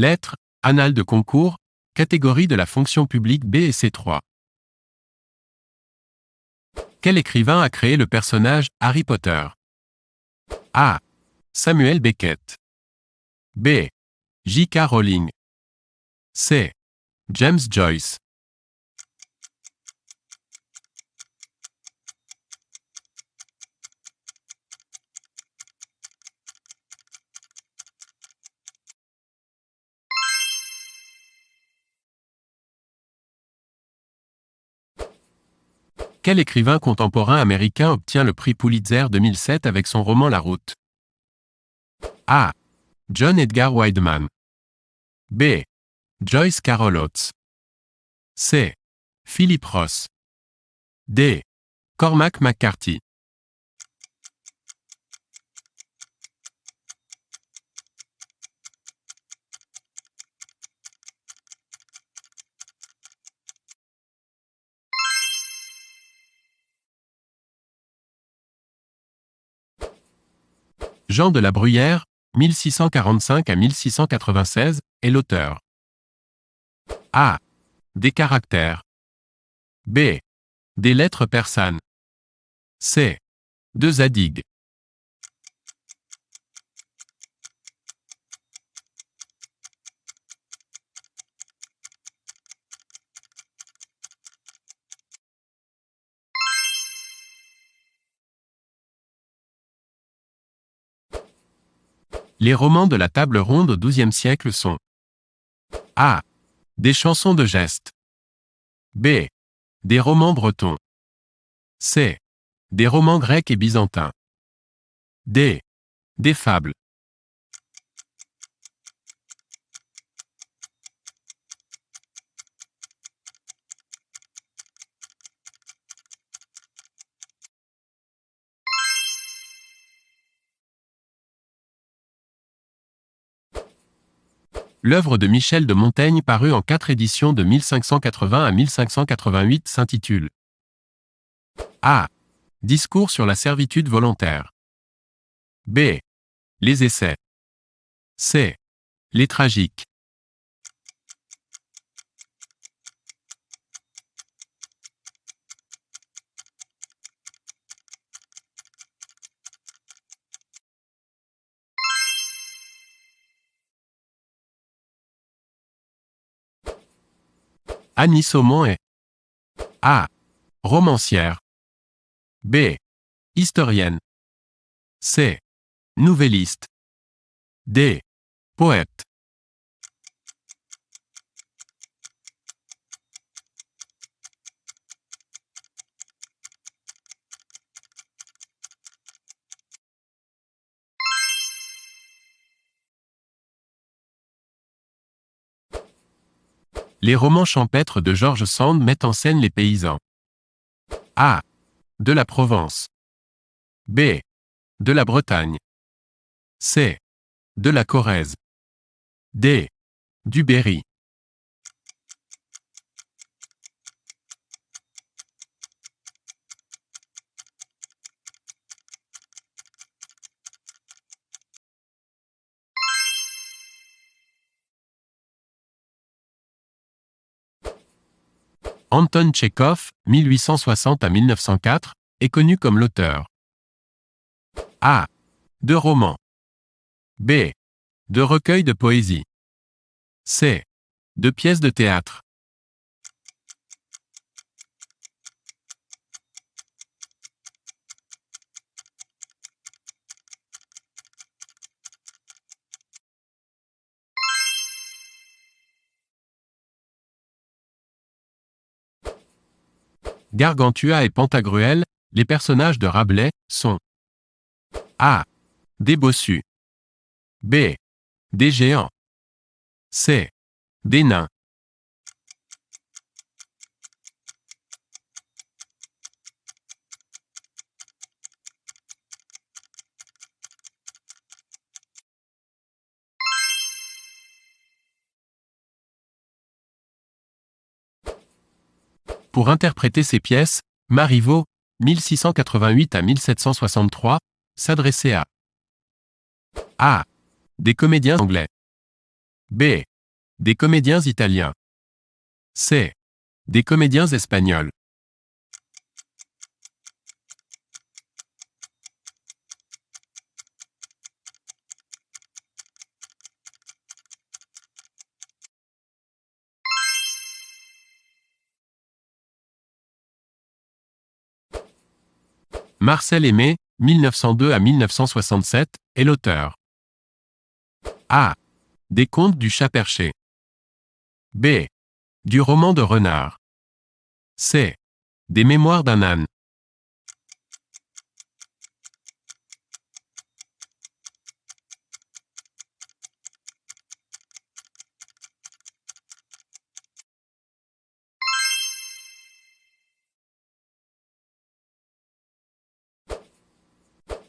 Lettres, annales de concours, catégorie de la fonction publique B et C3. Quel écrivain a créé le personnage Harry Potter? A. Samuel Beckett. B. J.K. Rowling. C. James Joyce. Quel écrivain contemporain américain obtient le prix Pulitzer 2007 avec son roman La Route? A. John Edgar Wideman. B. Joyce Carol Oates. C. Philip Roth. D. Cormac McCarthy. Jean de la Bruyère, 1645 à 1696, est l'auteur. A. Des caractères. B. Des lettres persanes. C. De Zadig. Les romans de la table ronde au XIIe siècle sont A. Des chansons de geste. B. Des romans bretons. C. Des romans grecs et byzantins. D. Des fables. L'œuvre de Michel de Montaigne parue en 4 éditions de 1580 à 1588 s'intitule A. Discours sur la servitude volontaire. B. Les essais. C. Les tragiques. Annie Saumon est A. Romancière. B. Historienne. C. Nouvelliste. D. Poète. Les romans champêtres de George Sand mettent en scène les paysans. A. De la Provence. B. De la Bretagne. C. De la Corrèze. D. Du Berry. Anton Tchekhov, 1860 à 1904, est connu comme l'auteur A. De romans. B. De recueils de poésie. C. De pièces de théâtre. Gargantua et Pantagruel, les personnages de Rabelais, sont A. Des bossus. B. Des géants. C. Des nains. Pour interpréter ces pièces, Marivaux, 1688 à 1763, s'adressait à A. Des comédiens anglais. B. Des comédiens italiens. C. Des comédiens espagnols. Marcel Aimé, 1902 à 1967, est l'auteur. A. Des contes du chat perché. B. Du roman de renard. C. Des mémoires d'un âne.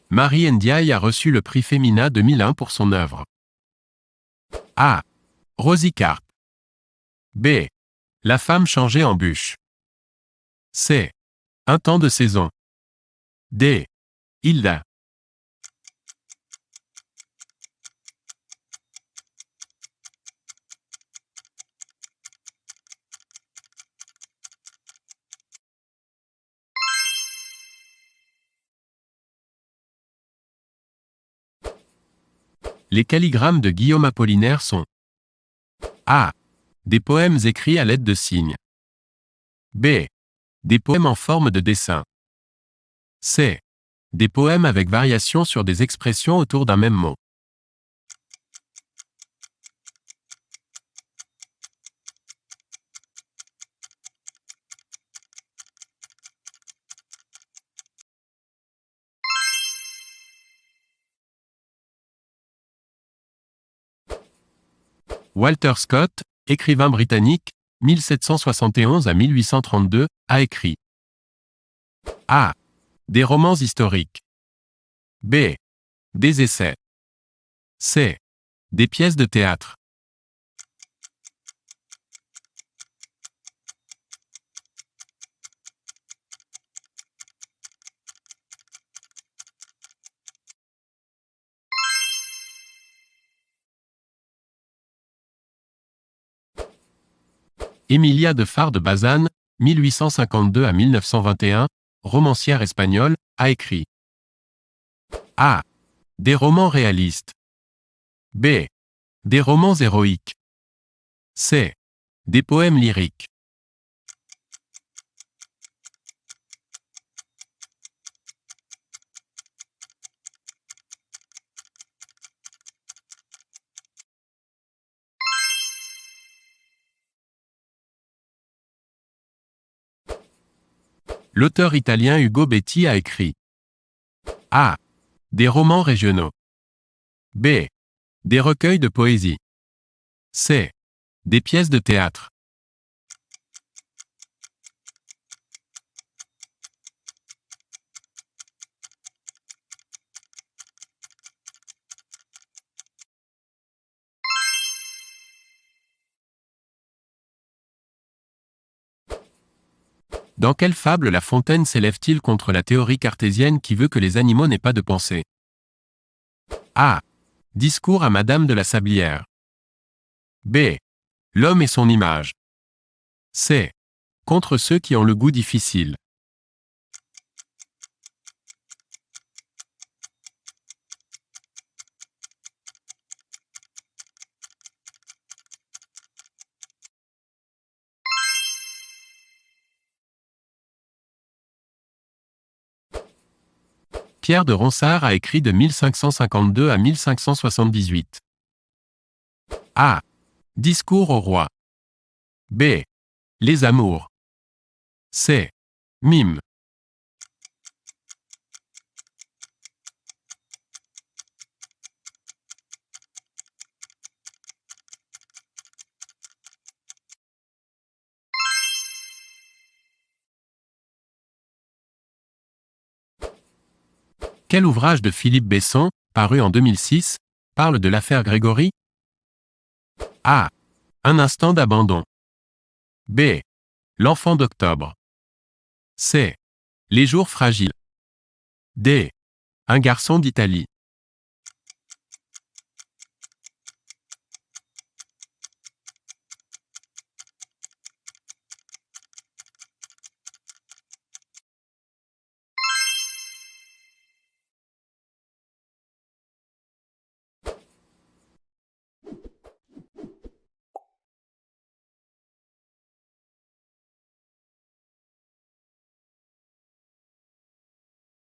Marie Ndiaye a reçu le prix Femina 2001 pour son œuvre. A. Rosie Carp. B. La femme changée en bûche. C. Un temps de saison. D. Hilda. Les calligrammes de Guillaume Apollinaire sont A. Des poèmes écrits à l'aide de signes. B. Des poèmes en forme de dessin. C. Des poèmes avec variations sur des expressions autour d'un même mot. Walter Scott, écrivain britannique, 1771 à 1832, a écrit A. Des romans historiques. B. Des essais. C. Des pièces de théâtre. Emilia de Far de Bazán, 1852 à 1921, romancière espagnole, a écrit A. Des romans réalistes. B. Des romans héroïques. C. Des poèmes lyriques. L'auteur italien Ugo Betti a écrit A. Des romans régionaux. B. Des recueils de poésie. C. Des pièces de théâtre. Dans quelle fable La Fontaine s'élève-t-il contre la théorie cartésienne qui veut que les animaux n'aient pas de pensée? A. Discours à Madame de la Sablière. B. L'homme et son image. C. Contre ceux qui ont le goût difficile. Pierre de Ronsard a écrit de 1552 à 1578. A. Discours au roi. B. Les amours. C. Mime. Quel ouvrage de Philippe Besson, paru en 2006, parle de l'affaire Grégory? A. Un instant d'abandon. B. L'enfant d'octobre. C. Les jours fragiles. D. Un garçon d'Italie.